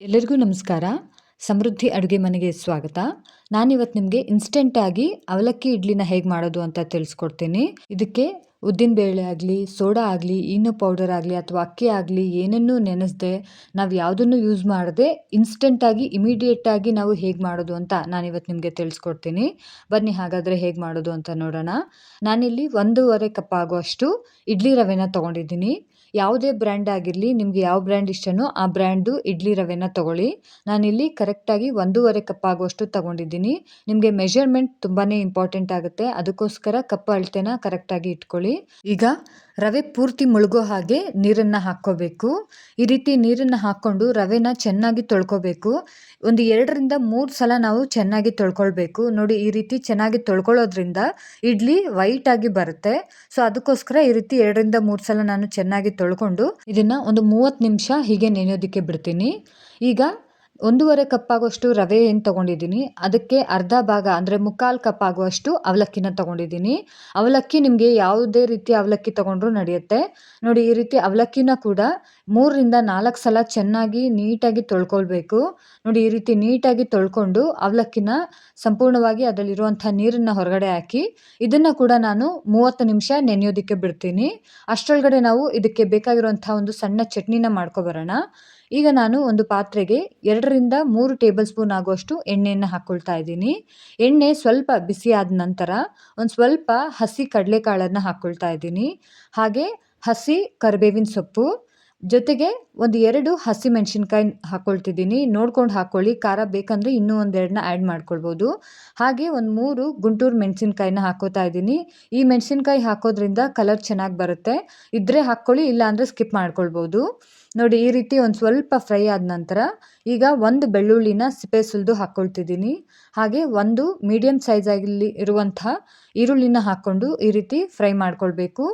ಎಲ್ಲರಿಗೂ ನಮಸ್ಕಾರ. ಸಮೃದ್ಧಿ ಅಡುಗೆ ಮನೆಗೆ ಸ್ವಾಗತ. ನಾನಿವತ್ತು ನಿಮಗೆ ಇನ್ಸ್ಟೆಂಟಾಗಿ ಅವಲಕ್ಕಿ ಇಡ್ಲಿನ ಹೇಗೆ ಮಾಡೋದು ಅಂತ ತಿಳಿಸ್ಕೊಡ್ತೀನಿ. ಇದಕ್ಕೆ ಉದ್ದಿನ ಬೇಳೆ ಆಗಲಿ, ಸೋಡಾ ಆಗಲಿ, ಈನೋ ಪೌಡರ್ ಆಗಲಿ ಅಥವಾ ಅಕ್ಕಿ ಆಗಲಿ ಏನನ್ನೂ ನೆನೆಸದೆ ನಾವು ಯಾವುದನ್ನು ಯೂಸ್ ಮಾಡದೆ ಇನ್ಸ್ಟೆಂಟಾಗಿ ಇಮಿಡಿಯೇಟಾಗಿ ನಾವು ಹೇಗೆ ಮಾಡೋದು ಅಂತ ನಾನಿವತ್ತು ನಿಮಗೆ ತಿಳಿಸ್ಕೊಡ್ತೀನಿ. ಬನ್ನಿ ಹಾಗಾದರೆ ಹೇಗೆ ಮಾಡೋದು ಅಂತ ನೋಡೋಣ. ನಾನಿಲ್ಲಿ 1.5 ಕಪ್ ಆಗುವಷ್ಟು ಇಡ್ಲಿ ರವೆನ ತೊಗೊಂಡಿದ್ದೀನಿ. ಯಾವುದೇ ಬ್ರ್ಯಾಂಡ್ ಆಗಿರಲಿ, ನಿಮಗೆ ಯಾವ ಬ್ರ್ಯಾಂಡ್ ಇಷ್ಟನೋ ಆ ಬ್ರ್ಯಾಂಡು ಇಡ್ಲಿ ರವೆನ ತೊಗೊಳ್ಳಿ. ನಾನಿಲ್ಲಿ ಕರೆಕ್ಟಾಗಿ 1.5 ಕಪ್ ಆಗುವಷ್ಟು ತೊಗೊಂಡಿದ್ದೀನಿ. ನಿಮಗೆ ಮೆಷರ್ಮೆಂಟ್ ತುಂಬಾ ಇಂಪಾರ್ಟೆಂಟ್ ಆಗುತ್ತೆ, ಅದಕ್ಕೋಸ್ಕರ ಕಪ್ ಅಳತೆನ ಕರೆಕ್ಟಾಗಿ ಇಟ್ಕೊಳ್ಳಿ. ಈಗ ರವೆ ಪೂರ್ತಿ ಮುಳುಗೋ ಹಾಗೆ ನೀರನ್ನು ಹಾಕ್ಕೋಬೇಕು. ಈ ರೀತಿ ನೀರನ್ನು ಹಾಕ್ಕೊಂಡು ರವೆನ ಚೆನ್ನಾಗಿ ತೊಳ್ಕೊಬೇಕು. ಒಂದು 2ರಿಂದ 3 ಸಲ ನಾವು ಚೆನ್ನಾಗಿ ತೊಳ್ಕೊಳ್ಬೇಕು. ನೋಡಿ, ಈ ರೀತಿ ಚೆನ್ನಾಗಿ ತೊಳ್ಕೊಳ್ಳೋದ್ರಿಂದ ಇಡ್ಲಿ ವೈಟ್ ಆಗಿ ಬರುತ್ತೆ. ಸೊ ಅದಕ್ಕೋಸ್ಕರ ಈ ರೀತಿ 2ರಿಂದ 3 ಸಲ ನಾನು ಚೆನ್ನಾಗಿ ತೊಳ್ಕೊಂಡು ಇದನ್ನು ಒಂದು 30 ನಿಮಿಷ ಹೀಗೆ ನೆನೆಯೋದಕ್ಕೆ ಬಿಡ್ತೀನಿ. ಈಗ 1.5 ಕಪ್ ಆಗುವಷ್ಟು ರವೆ ಏನು ತೊಗೊಂಡಿದ್ದೀನಿ, ಅದಕ್ಕೆ ಅರ್ಧ ಭಾಗ ಅಂದರೆ 3/4 ಕಪ್ ಆಗುವಷ್ಟು ಅವಲಕ್ಕಿನ ತೊಗೊಂಡಿದ್ದೀನಿ. ಅವಲಕ್ಕಿ ನಿಮಗೆ ಯಾವುದೇ ರೀತಿ ಅವಲಕ್ಕಿ ತೊಗೊಂಡ್ರೂ ನಡೆಯುತ್ತೆ. ನೋಡಿ, ಈ ರೀತಿ ಅವಲಕ್ಕಿನ ಕೂಡ 3ರಿಂದ 4 ಸಲ ಚೆನ್ನಾಗಿ ನೀಟಾಗಿ ತೊಳ್ಕೊಳ್ಬೇಕು. ನೋಡಿ, ಈ ರೀತಿ ನೀಟಾಗಿ ತೊಳ್ಕೊಂಡು ಅವಲಕ್ಕಿನ ಸಂಪೂರ್ಣವಾಗಿ ಅದರಲ್ಲಿರುವಂಥ ನೀರನ್ನು ಹೊರಗಡೆ ಹಾಕಿ ಇದನ್ನು ಕೂಡ ನಾನು 30 ನಿಮಿಷ ನೆನೆಯೋದಕ್ಕೆ ಬಿಡ್ತೀನಿ. ಅಷ್ಟರೊಳಗಡೆ ನಾವು ಇದಕ್ಕೆ ಬೇಕಾಗಿರುವಂಥ ಒಂದು ಸಣ್ಣ ಚಟ್ನಿನ ಮಾಡ್ಕೊಬರೋಣ. ಈಗ ನಾನು ಒಂದು ಪಾತ್ರೆಗೆ 2ರಿಂದ 3 ಟೇಬಲ್ ಸ್ಪೂನ್ ಆಗುವಷ್ಟು ಎಣ್ಣೆಯನ್ನು ಹಾಕ್ಕೊಳ್ತಾ ಇದ್ದೀನಿ. ಎಣ್ಣೆ ಸ್ವಲ್ಪ ಬಿಸಿ ಆದ ನಂತರ ಒಂದು ಸ್ವಲ್ಪ ಹಸಿ ಕಡಲೆಕಾಳನ್ನು ಹಾಕ್ಕೊಳ್ತಾ ಇದ್ದೀನಿ. ಹಾಗೆ ಹಸಿ ಕರಿಬೇವಿನ ಸೊಪ್ಪು, ಜೊತೆಗೆ ಒಂದು 2 ಹಸಿಮೆಣಸಿನ್ಕಾಯಿ ಹಾಕ್ಕೊಳ್ತಿದ್ದೀನಿ. ನೋಡ್ಕೊಂಡು ಹಾಕ್ಕೊಳ್ಳಿ, ಖಾರ ಬೇಕಂದರೆ ಇನ್ನೂ ಒಂದೆರಡನ್ನ ಆ್ಯಡ್ ಮಾಡ್ಕೊಳ್ಬೋದು. ಹಾಗೆ ಒಂದು 3 ಗುಂಟೂರು ಮೆಣಸಿನ್ಕಾಯಿನ ಹಾಕ್ಕೋತಾ ಇದ್ದೀನಿ. ಈ ಮೆಣಸಿನ್ಕಾಯಿ ಹಾಕೋದ್ರಿಂದ ಕಲರ್ ಚೆನ್ನಾಗಿ ಬರುತ್ತೆ. ಇದ್ದರೆ ಹಾಕ್ಕೊಳ್ಳಿ, ಇಲ್ಲಾಂದರೆ ಸ್ಕಿಪ್ ಮಾಡ್ಕೊಳ್ಬೋದು. ನೋಡಿ, ಈ ರೀತಿ ಒಂದು ಸ್ವಲ್ಪ ಫ್ರೈ ಆದ ನಂತರ ಈಗ ಒಂದು ಬೆಳ್ಳುಳ್ಳಿನ ಸಿಪ್ಪೆ ಸುಲಿದು ಹಾಕ್ಕೊಳ್ತಿದ್ದೀನಿ. ಹಾಗೆ ಒಂದು ಮೀಡಿಯಮ್ ಸೈಜಾಗಿ ಇರುವಂಥ ಈರುಳ್ಳಿನ ಹಾಕ್ಕೊಂಡು ಈ ರೀತಿ ಫ್ರೈ ಮಾಡ್ಕೊಳ್ಬೇಕು.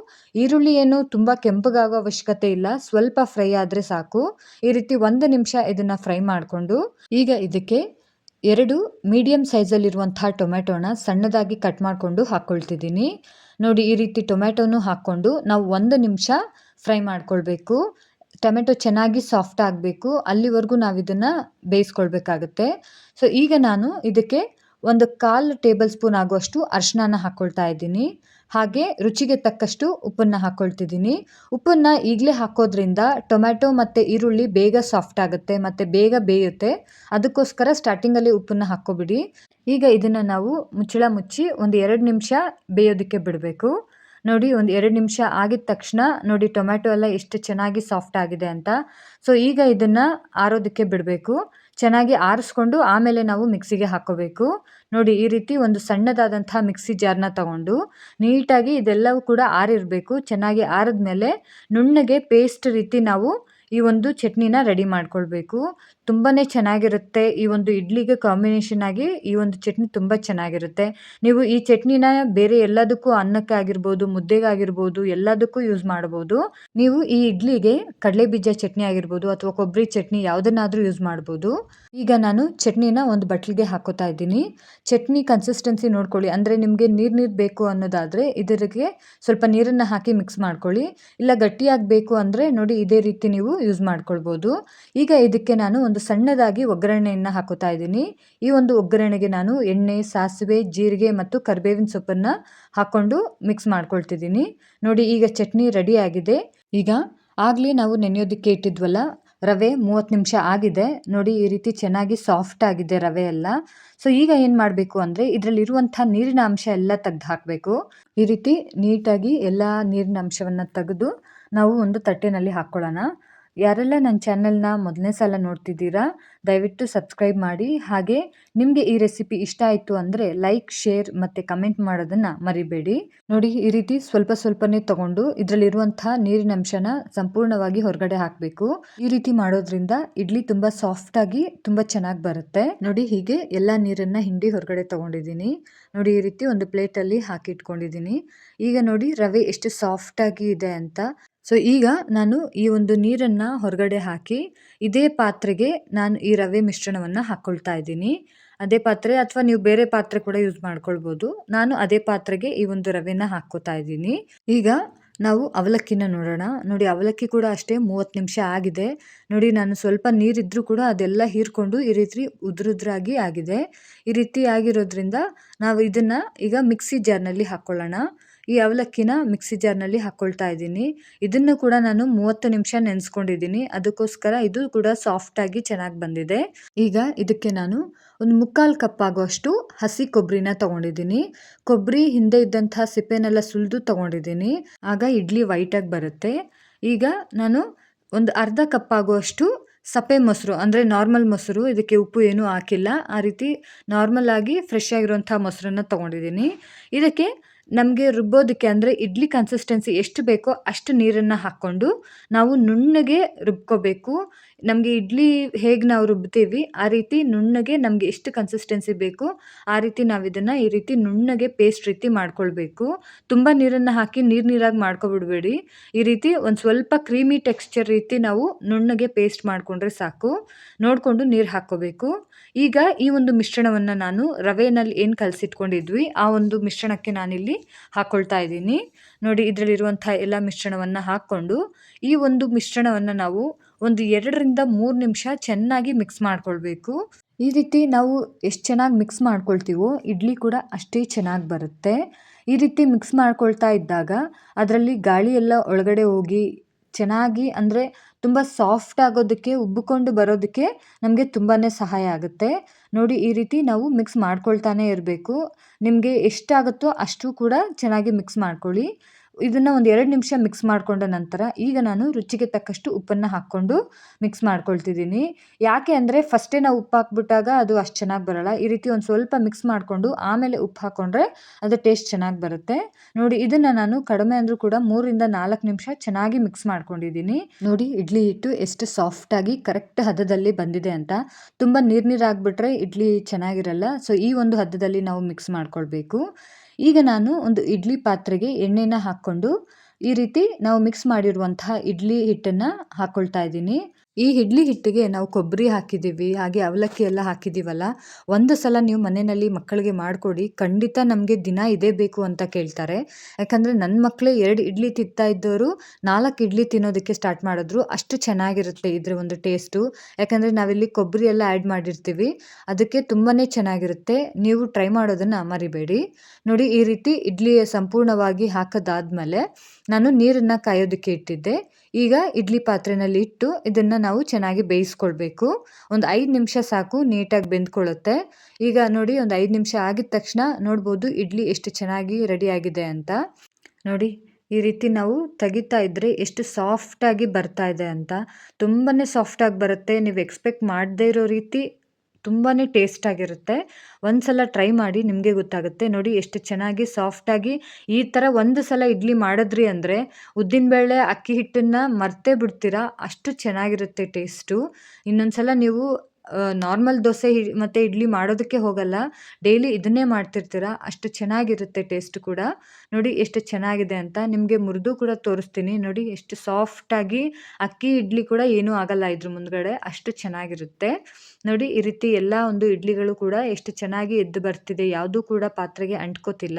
ಈರುಳ್ಳಿ ಏನು ತುಂಬ ಕೆಂಪಗಾಗೋ ಅವಶ್ಯಕತೆ ಇಲ್ಲ, ಸ್ವಲ್ಪ ಫ್ರೈ ಆದರೆ ಸಾಕು. ಈ ರೀತಿ 1 ನಿಮಿಷ ಇದನ್ನು ಫ್ರೈ ಮಾಡಿಕೊಂಡು ಈಗ ಇದಕ್ಕೆ 2 ಮೀಡಿಯಮ್ ಸೈಜಲ್ಲಿರುವಂಥ ಟೊಮೆಟೊನ ಸಣ್ಣದಾಗಿ ಕಟ್ ಮಾಡಿಕೊಂಡು ಹಾಕ್ಕೊಳ್ತಿದ್ದೀನಿ. ನೋಡಿ, ಈ ರೀತಿ ಟೊಮೆಟೊನೂ ಹಾಕ್ಕೊಂಡು ನಾವು 1 ನಿಮಿಷ ಫ್ರೈ ಮಾಡ್ಕೊಳ್ಬೇಕು. ಟೊಮೆಟೊ ಚೆನ್ನಾಗಿ ಸಾಫ್ಟ್ ಆಗಬೇಕು, ಅಲ್ಲಿವರೆಗೂ ನಾವು ಇದನ್ನು ಬೇಯಿಸ್ಕೊಳ್ಬೇಕಾಗುತ್ತೆ. ಸೊ ಈಗ ನಾನು ಇದಕ್ಕೆ 1/4 ಟೇಬಲ್ ಸ್ಪೂನ್ ಆಗುವಷ್ಟು ಅರಿಶಿನ ಹಾಕ್ಕೊಳ್ತಾ ಇದ್ದೀನಿ. ಹಾಗೆ ರುಚಿಗೆ ತಕ್ಕಷ್ಟು ಉಪ್ಪನ್ನು ಹಾಕ್ಕೊಳ್ತಿದ್ದೀನಿ. ಉಪ್ಪನ್ನು ಈಗಲೇ ಹಾಕೋದ್ರಿಂದ ಟೊಮ್ಯಾಟೊ ಮತ್ತು ಈರುಳ್ಳಿ ಬೇಗ ಸಾಫ್ಟ್ ಆಗುತ್ತೆ ಮತ್ತು ಬೇಗ ಬೇಯುತ್ತೆ. ಅದಕ್ಕೋಸ್ಕರ ಸ್ಟಾರ್ಟಿಂಗಲ್ಲಿ ಉಪ್ಪನ್ನು ಹಾಕ್ಕೊಬಿಡಿ. ಈಗ ಇದನ್ನು ನಾವು ಮುಚ್ಚಳ ಮುಚ್ಚಿ ಒಂದು 2 ನಿಮಿಷ ಬೇಯೋದಕ್ಕೆ ಬಿಡಬೇಕು. ನೋಡಿ, ಒಂದು 2 ನಿಮಿಷ ಆಗಿದ ತಕ್ಷಣ ನೋಡಿ ಟೊಮ್ಯಾಟೊ ಎಲ್ಲ ಎಷ್ಟು ಚೆನ್ನಾಗಿ ಸಾಫ್ಟ್ ಆಗಿದೆ ಅಂತ. ಸೊ ಈಗ ಇದನ್ನು ಆರೋದಕ್ಕೆ ಬಿಡಬೇಕು. ಚೆನ್ನಾಗಿ ಆರಿಸ್ಕೊಂಡು ಆಮೇಲೆ ನಾವು ಮಿಕ್ಸಿಗೆ ಹಾಕ್ಕೋಬೇಕು. ನೋಡಿ, ಈ ರೀತಿ ಒಂದು ಸಣ್ಣದಾದಂಥ ಮಿಕ್ಸಿ ಜಾರ್ನ ತಗೊಂಡು ನೀಟಾಗಿ ಇದೆಲ್ಲವೂ ಕೂಡ ಆರಿರಬೇಕು. ಚೆನ್ನಾಗಿ ಆರಿದ್ಮೇಲೆ ನುಣ್ಣಗೆ ಪೇಸ್ಟ್ ರೀತಿ ನಾವು ಈ ಒಂದು ಚಟ್ನಿನ ರೆಡಿ ಮಾಡ್ಕೊಳ್ಬೇಕು. ತುಂಬಾ ಚೆನ್ನಾಗಿರುತ್ತೆ. ಈ ಒಂದು ಇಡ್ಲಿಗೆ ಕಾಂಬಿನೇಷನ್ ಆಗಿ ಈ ಒಂದು ಚಟ್ನಿ ತುಂಬ ಚೆನ್ನಾಗಿರುತ್ತೆ. ನೀವು ಈ ಚಟ್ನಿನ ಬೇರೆ ಎಲ್ಲದಕ್ಕೂ, ಅನ್ನಕ್ಕಾಗಿರ್ಬೋದು, ಮುದ್ದೆಗಾಗಿರ್ಬೋದು, ಎಲ್ಲದಕ್ಕೂ ಯೂಸ್ ಮಾಡ್ಬೋದು. ನೀವು ಈ ಇಡ್ಲಿಗೆ ಕಡಲೆ ಬೀಜ ಚಟ್ನಿ ಆಗಿರ್ಬೋದು ಅಥವಾ ಕೊಬ್ಬರಿ ಚಟ್ನಿ ಯಾವುದನ್ನಾದರೂ ಯೂಸ್ ಮಾಡ್ಬೋದು. ಈಗ ನಾನು ಚಟ್ನಿನ ಒಂದು ಬಟ್ಲಿಗೆ ಹಾಕೋತಾ ಇದ್ದೀನಿ. ಚಟ್ನಿ ಕನ್ಸಿಸ್ಟೆನ್ಸಿ ನೋಡ್ಕೊಳ್ಳಿ, ಅಂದರೆ ನಿಮಗೆ ನೀರು ಬೇಕು ಅನ್ನೋದಾದರೆ ಇದಕ್ಕೆ ಸ್ವಲ್ಪ ನೀರನ್ನು ಹಾಕಿ ಮಿಕ್ಸ್ ಮಾಡ್ಕೊಳ್ಳಿ. ಇಲ್ಲ ಗಟ್ಟಿಯಾಗಿ ಬೇಕು ಅಂದರೆ ನೋಡಿ ಇದೇ ರೀತಿ ನೀವು ಯೂಸ್ ಮಾಡ್ಕೊಳ್ಬೋದು. ಈಗ ಇದಕ್ಕೆ ನಾನು ಒಂದು ಸಣ್ಣದಾಗಿ ಒಗ್ಗರಣೆಯನ್ನು ಹಾಕೋತಾ ಇದ್ದೀನಿ. ಈ ಒಂದು ಒಗ್ಗರಣೆಗೆ ನಾನು ಎಣ್ಣೆ, ಸಾಸಿವೆ, ಜೀರಿಗೆ ಮತ್ತು ಕರಿಬೇವಿನ ಸೊಪ್ಪನ್ನು ಹಾಕ್ಕೊಂಡು ಮಿಕ್ಸ್ ಮಾಡ್ಕೊಳ್ತಿದ್ದೀನಿ. ನೋಡಿ, ಈಗ ಚಟ್ನಿ ರೆಡಿ ಆಗಿದೆ. ಈಗ ಆಗಲೇ ನಾವು ನೆನೆಯೋದಕ್ಕೆ ಇಟ್ಟಿದ್ವಲ್ಲ ರವೆ, 30 ನಿಮಿಷ ಆಗಿದೆ. ನೋಡಿ, ಈ ರೀತಿ ಚೆನ್ನಾಗಿ ಸಾಫ್ಟ್ ಆಗಿದೆ ರವೆ ಎಲ್ಲ. ಸೊ ಈಗ ಏನು ಮಾಡಬೇಕು ಅಂದರೆ ಇದರಲ್ಲಿರುವಂಥ ನೀರಿನ ಅಂಶ ಎಲ್ಲ ತೆಗೆದು ಹಾಕಬೇಕು. ಈ ರೀತಿ ನೀಟಾಗಿ ಎಲ್ಲ ನೀರಿನ ಅಂಶವನ್ನು ತೆಗೆದು ನಾವು ಒಂದು ತಟ್ಟೆನಲ್ಲಿ ಹಾಕ್ಕೊಳ್ಳೋಣ. ಯಾರೆಲ್ಲ ನನ್ನ ಚಾನಲ್ನ ಮೊದಲನೇ ಸಲ ನೋಡ್ತಿದ್ದೀರಾ, ದಯವಿಟ್ಟು ಸಬ್ಸ್ಕ್ರೈಬ್ ಮಾಡಿ. ಹಾಗೆ ನಿಮಗೆ ಈ ರೆಸಿಪಿ ಇಷ್ಟ ಆಯಿತು ಅಂದರೆ ಲೈಕ್, ಶೇರ್ ಮತ್ತು ಕಮೆಂಟ್ ಮಾಡೋದನ್ನು ಮರಿಬೇಡಿ. ನೋಡಿ, ಈ ರೀತಿ ಸ್ವಲ್ಪ ಸ್ವಲ್ಪನೇ ತೊಗೊಂಡು ಇದರಲ್ಲಿರುವಂಥ ನೀರಿನ ಅಂಶನ ಸಂಪೂರ್ಣವಾಗಿ ಹೊರಗಡೆ ಹಾಕಬೇಕು. ಈ ರೀತಿ ಮಾಡೋದ್ರಿಂದ ಇಡ್ಲಿ ತುಂಬ ಸಾಫ್ಟಾಗಿ ತುಂಬ ಚೆನ್ನಾಗಿ ಬರುತ್ತೆ. ನೋಡಿ, ಹೀಗೆ ಎಲ್ಲ ನೀರನ್ನು ಹಿಂಡಿ ಹೊರಗಡೆ ತೊಗೊಂಡಿದ್ದೀನಿ. ನೋಡಿ, ಈ ರೀತಿ ಒಂದು ಪ್ಲೇಟಲ್ಲಿ ಹಾಕಿ ಇಟ್ಕೊಂಡಿದ್ದೀನಿ. ಈಗ ನೋಡಿ ರವೆ ಎಷ್ಟು ಸಾಫ್ಟಾಗಿ ಇದೆ ಅಂತ. ಸೊ ಈಗ ನಾನು ಈ ಒಂದು ನೀರನ್ನು ಹೊರಗಡೆ ಹಾಕಿ ಇದೇ ಪಾತ್ರೆಗೆ ನಾನು ಈ ರವೆ ಮಿಶ್ರಣವನ್ನು ಹಾಕ್ಕೊಳ್ತಾ ಇದ್ದೀನಿ. ಅದೇ ಪಾತ್ರೆ ಅಥವಾ ನೀವು ಬೇರೆ ಪಾತ್ರೆ ಕೂಡ ಯೂಸ್ ಮಾಡ್ಕೊಳ್ಬೋದು. ನಾನು ಅದೇ ಪಾತ್ರೆಗೆ ಈ ಒಂದು ರವೆನ ಹಾಕ್ಕೋತಾ ಇದ್ದೀನಿ. ಈಗ ನಾವು ಅವಲಕ್ಕಿನ ನೋಡೋಣ. ನೋಡಿ ಅವಲಕ್ಕಿ ಕೂಡ ಅಷ್ಟೇ 30 ನಿಮಿಷ ಆಗಿದೆ. ನೋಡಿ ನಾನು ಸ್ವಲ್ಪ ನೀರಿದ್ರೂ ಕೂಡ ಅದೆಲ್ಲ ಹೀರ್ಕೊಂಡು ಈ ರೀತಿ ಉದುರುದ್ರಾಗಿ ಆಗಿದೆ. ಈ ರೀತಿ ಆಗಿರೋದ್ರಿಂದ ನಾವು ಇದನ್ನ ಈಗ ಮಿಕ್ಸಿ ಜಾರ್‌ನಲ್ಲಿ ಹಾಕ್ಕೊಳ್ಳೋಣ. ಈ ಅವಲಕ್ಕಿನ ಮಿಕ್ಸಿ ಜಾರ್‌ನಲ್ಲಿ ಹಾಕ್ಕೊಳ್ತಾ ಇದ್ದೀನಿ. ಇದನ್ನು ಕೂಡ ನಾನು 30 ನಿಮಿಷ ನೆನೆಸ್ಕೊಂಡಿದ್ದೀನಿ. ಅದಕ್ಕೋಸ್ಕರ ಇದು ಕೂಡ ಸಾಫ್ಟ್ ಆಗಿ ಚೆನ್ನಾಗಿ ಬಂದಿದೆ. ಈಗ ಇದಕ್ಕೆ ನಾನು ಒಂದು 3/4 ಕಪ್ ಆಗುವಷ್ಟು ಹಸಿ ಕೊಬ್ಬರಿನ ತಗೊಂಡಿದ್ದೀನಿ. ಕೊಬ್ಬರಿ ಹಿಂದೆ ಇದ್ದಂತಹ ಸಿಪ್ಪೆನೆಲ್ಲ ಸುಲಿದು ತಗೊಂಡಿದ್ದೀನಿ. ಆಗ ಇಡ್ಲಿ ವೈಟಾಗಿ ಬರುತ್ತೆ. ಈಗ ನಾನು ಒಂದು ಅರ್ಧ ಕಪ್ ಆಗುವಷ್ಟು ಸಪ್ಪೆ ಮೊಸರು ಅಂದರೆ ನಾರ್ಮಲ್ ಮೊಸರು, ಇದಕ್ಕೆ ಉಪ್ಪು ಏನೂ ಹಾಕಿಲ್ಲ. ಆ ರೀತಿ ನಾರ್ಮಲ್ ಆಗಿ ಫ್ರೆಶ್ ಆಗಿರುವಂಥ ಮೊಸರನ್ನ ತಗೊಂಡಿದ್ದೀನಿ. ಇದಕ್ಕೆ ನಮಗೆ ರುಬ್ಬೋದಕ್ಕೆ ಅಂದರೆ ಇಡ್ಲಿ ಕನ್ಸಿಸ್ಟೆನ್ಸಿ ಎಷ್ಟು ಬೇಕೋ ಅಷ್ಟು ನೀರನ್ನು ಹಾಕ್ಕೊಂಡು ನಾವು ನುಣ್ಣಗೆ ರುಬ್ಕೋಬೇಕು. ನಮಗೆ ಇಡ್ಲಿ ಹೇಗೆ ನಾವು ರುಬ್ತೀವಿ ಆ ರೀತಿ ನುಣ್ಣಗೆ ನಮಗೆ ಎಷ್ಟು ಕನ್ಸಿಸ್ಟೆನ್ಸಿ ಬೇಕು ಆ ರೀತಿ ನಾವು ಇದನ್ನು ಈ ರೀತಿ ನುಣ್ಣಗೆ ಪೇಸ್ಟ್ ರೀತಿ ಮಾಡ್ಕೊಳ್ಬೇಕು. ತುಂಬ ನೀರನ್ನು ಹಾಕಿ ನೀರಾಗಿ ಮಾಡ್ಕೊಬಿಡಬೇಡಿ. ಈ ರೀತಿ ಒಂದು ಸ್ವಲ್ಪ ಕ್ರೀಮಿ ಟೆಕ್ಸ್ಚರ್ ರೀತಿ ನಾವು ನುಣ್ಣಗೆ ಪೇಸ್ಟ್ ಮಾಡಿಕೊಂಡ್ರೆ ಸಾಕು. ನೋಡಿಕೊಂಡು ನೀರು ಹಾಕ್ಕೋಬೇಕು. ಈಗ ಈ ಒಂದು ಮಿಶ್ರಣವನ್ನು ನಾನು ರವೆನಲ್ಲಿ ಏನು ಕಲಸಿಟ್ಕೊಂಡಿದ್ವಿ ಆ ಒಂದು ಮಿಶ್ರಣಕ್ಕೆ ನಾನಿಲ್ಲಿ ಹಾಕ್ಕೊಳ್ತಾ ಇದ್ದೀನಿ. ನೋಡಿ ಇದರಲ್ಲಿರುವಂಥ ಎಲ್ಲ ಮಿಶ್ರಣವನ್ನು ಹಾಕ್ಕೊಂಡು ಈ ಒಂದು ಮಿಶ್ರಣವನ್ನು ನಾವು ಒಂದು 2ರಿಂದ 3 ನಿಮಿಷ ಚೆನ್ನಾಗಿ ಮಿಕ್ಸ್ ಮಾಡ್ಕೊಳ್ಬೇಕು. ಈ ರೀತಿ ನಾವು ಎಷ್ಟು ಚೆನ್ನಾಗಿ ಮಿಕ್ಸ್ ಮಾಡ್ಕೊಳ್ತೀವೋ ಇಡ್ಲಿ ಕೂಡ ಅಷ್ಟೇ ಚೆನ್ನಾಗಿ ಬರುತ್ತೆ. ಈ ರೀತಿ ಮಿಕ್ಸ್ ಮಾಡ್ಕೊಳ್ತಾ ಇದ್ದಾಗ ಅದರಲ್ಲಿ ಗಾಳಿ ಎಲ್ಲ ಒಳಗಡೆ ಹೋಗಿ ಚೆನ್ನಾಗಿ ಅಂದರೆ ತುಂಬ ಸಾಫ್ಟ್ ಆಗೋದಕ್ಕೆ, ಉಬ್ಬಿಕೊಂಡು ಬರೋದಕ್ಕೆ ನಮಗೆ ತುಂಬಾ ಸಹಾಯ ಆಗುತ್ತೆ. ನೋಡಿ ಈ ರೀತಿ ನಾವು ಮಿಕ್ಸ್ ಮಾಡ್ಕೊಳ್ತಾನೆ ಇರಬೇಕು. ನಿಮಗೆ ಎಷ್ಟಾಗುತ್ತೋ ಅಷ್ಟು ಕೂಡ ಚೆನ್ನಾಗಿ ಮಿಕ್ಸ್ ಮಾಡ್ಕೊಳ್ಳಿ. ಇದನ್ನು ಒಂದು 2 ನಿಮಿಷ ಮಿಕ್ಸ್ ಮಾಡಿಕೊಂಡ ನಂತರ ಈಗ ನಾನು ರುಚಿಗೆ ತಕ್ಕಷ್ಟು ಉಪ್ಪನ್ನು ಹಾಕ್ಕೊಂಡು ಮಿಕ್ಸ್ ಮಾಡ್ಕೊಳ್ತಿದ್ದೀನಿ. ಯಾಕೆ ಅಂದರೆ ಫಸ್ಟೇ ನಾವು ಉಪ್ಪು ಹಾಕ್ಬಿಟ್ಟಾಗ ಅದು ಅಷ್ಟು ಚೆನ್ನಾಗಿ ಬರೋಲ್ಲ. ಈ ರೀತಿ ಒಂದು ಸ್ವಲ್ಪ ಮಿಕ್ಸ್ ಮಾಡಿಕೊಂಡು ಆಮೇಲೆ ಉಪ್ಪು ಹಾಕ್ಕೊಂಡ್ರೆ ಅದು ಟೇಸ್ಟ್ ಚೆನ್ನಾಗಿ ಬರುತ್ತೆ. ನೋಡಿ ಇದನ್ನು ನಾನು ಕಡಿಮೆ ಅಂದರೂ ಕೂಡ 3ರಿಂದ 4 ನಿಮಿಷ ಚೆನ್ನಾಗಿ ಮಿಕ್ಸ್ ಮಾಡ್ಕೊಂಡಿದ್ದೀನಿ. ನೋಡಿ ಇಡ್ಲಿ ಹಿಟ್ಟು ಎಷ್ಟು ಸಾಫ್ಟಾಗಿ ಕರೆಕ್ಟ್ ಹದದಲ್ಲಿ ಬಂದಿದೆ ಅಂತ. ತುಂಬ ನೀರಾಗ್ಬಿಟ್ರೆ ಇಡ್ಲಿ ಚೆನ್ನಾಗಿರಲ್ಲ. ಸೊ ಈ ಒಂದು ಹದದಲ್ಲಿ ನಾವು ಮಿಕ್ಸ್ ಮಾಡ್ಕೊಳ್ಬೇಕು. ಈಗ ನಾನು ಒಂದು ಇಡ್ಲಿ ಪಾತ್ರೆಗೆ ಎಣ್ಣೆನ ಹಾಕ್ಕೊಂಡು ಈ ರೀತಿ ನಾವು ಮಿಕ್ಸ್ ಮಾಡಿರುವಂತಹ ಇಡ್ಲಿ ಹಿಟ್ಟನ್ನು ಹಾಕ್ಕೊಳ್ತಾ ಇದ್ದೀನಿ. ಈ ಇಡ್ಲಿ ಹಿಟ್ಟಿಗೆ ನಾವು ಕೊಬ್ಬರಿ ಹಾಕಿದ್ದೀವಿ, ಹಾಗೆ ಅವಲಕ್ಕಿ ಎಲ್ಲ ಹಾಕಿದ್ದೀವಲ್ಲ, ಒಂದು ಸಲ ನೀವು ಮನೆಯಲ್ಲಿ ಮಕ್ಕಳಿಗೆ ಮಾಡಿಕೊಡಿ. ಖಂಡಿತ ನಮಗೆ ದಿನ ಇದೇ ಬೇಕು ಅಂತ ಕೇಳ್ತಾರೆ. ಯಾಕಂದರೆ ನನ್ನ ಮಕ್ಕಳೇ 2 ಇಡ್ಲಿ ತಿಂತಾ ಇದ್ದವರು 4 ಇಡ್ಲಿ ತಿನ್ನೋದಕ್ಕೆ ಸ್ಟಾರ್ಟ್ ಮಾಡಿದ್ರು. ಅಷ್ಟು ಚೆನ್ನಾಗಿರುತ್ತೆ ಇದರ ಒಂದು ಟೇಸ್ಟು. ಯಾಕಂದರೆ ನಾವಿಲ್ಲಿ ಕೊಬ್ಬರಿ ಎಲ್ಲ ಆ್ಯಡ್ ಮಾಡಿರ್ತೀವಿ, ಅದಕ್ಕೆ ತುಂಬಾ ಚೆನ್ನಾಗಿರುತ್ತೆ. ನೀವು ಟ್ರೈ ಮಾಡೋದನ್ನು ಮರಿಬೇಡಿ. ನೋಡಿ ಈ ರೀತಿ ಇಡ್ಲಿ ಸಂಪೂರ್ಣವಾಗಿ ಹಾಕೋದಾದ್ಮೇಲೆ ನಾನು ನೀರನ್ನು ಕಾಯೋದಕ್ಕೆ ಇಟ್ಟಿದ್ದೆ. ಈಗ ಇಡ್ಲಿ ಪಾತ್ರೆಯಲ್ಲಿ ಇಟ್ಟು ಇದನ್ನು ನಾವು ಚೆನ್ನಾಗಿ ಬೇಯಿಸ್ಕೊಳ್ಬೇಕು. ಒಂದು 5 ನಿಮಿಷ ಸಾಕು, ನೀಟಾಗಿ ಬೆಂದ್ಕೊಳ್ಳುತ್ತೆ. ಈಗ ನೋಡಿ ಒಂದು 5 ನಿಮಿಷ ಆಗಿದ ತಕ್ಷಣ ನೋಡ್ಬೋದು ಇಡ್ಲಿ ಎಷ್ಟು ಚೆನ್ನಾಗಿ ರೆಡಿಯಾಗಿದೆ ಅಂತ. ನೋಡಿ ಈ ರೀತಿ ನಾವು ತೆಗಿತಾ ಇದ್ದರೆ ಎಷ್ಟು ಸಾಫ್ಟಾಗಿ ಬರ್ತಾ ಇದೆ ಅಂತ. ತುಂಬಾ ಸಾಫ್ಟಾಗಿ ಬರುತ್ತೆ. ನೀವು ಎಕ್ಸ್ಪೆಕ್ಟ್ ಮಾಡದೇ ಇರೋ ರೀತಿ ತುಂಬಾ ಟೇಸ್ಟಾಗಿರುತ್ತೆ. ಒಂದು ಸಲ ಟ್ರೈ ಮಾಡಿ, ನಿಮಗೆ ಗೊತ್ತಾಗುತ್ತೆ. ನೋಡಿ ಎಷ್ಟು ಚೆನ್ನಾಗಿ ಸಾಫ್ಟಾಗಿ ಈ ಥರ ಒಂದು ಸಲ ಇಡ್ಲಿ ಮಾಡಿದ್ರಿ ಅಂದರೆ ಉದ್ದಿನಬೇಳೆ ಅಕ್ಕಿ ಹಿಟ್ಟನ್ನು ಮರ್ತೇ ಬಿಡ್ತೀರಾ, ಅಷ್ಟು ಚೆನ್ನಾಗಿರುತ್ತೆ ಟೇಸ್ಟು. ಇನ್ನೊಂದು ಸಲ ನೀವು ನಾರ್ಮಲ್ ದೋಸೆ ಮತ್ತು ಇಡ್ಲಿ ಮಾಡೋದಕ್ಕೆ ಹೋಗಲ್ಲ, ಡೈಲಿ ಇದನ್ನೇ ಮಾಡ್ತಿರ್ತೀರ, ಅಷ್ಟು ಚೆನ್ನಾಗಿರುತ್ತೆ ಟೇಸ್ಟ್ ಕೂಡ. ನೋಡಿ ಎಷ್ಟು ಚೆನ್ನಾಗಿದೆ ಅಂತ. ನಿಮಗೆ ಮುರಿದು ಕೂಡ ತೋರಿಸ್ತೀನಿ. ನೋಡಿ ಎಷ್ಟು ಸಾಫ್ಟಾಗಿ ಅಕ್ಕಿ ಇಡ್ಲಿ ಕೂಡ ಏನೂ ಆಗಲ್ಲ ಇದ್ರ ಮುಂದ್ಗಡೆ, ಅಷ್ಟು ಚೆನ್ನಾಗಿರುತ್ತೆ. ನೋಡಿ ಈ ರೀತಿ ಎಲ್ಲ ಒಂದು ಇಡ್ಲಿಗಳು ಕೂಡ ಎಷ್ಟು ಚೆನ್ನಾಗಿ ಎದ್ದು ಬರ್ತಿದೆ, ಯಾವುದೂ ಕೂಡ ಪಾತ್ರೆಗೆ ಅಂಟ್ಕೋತಿಲ್ಲ.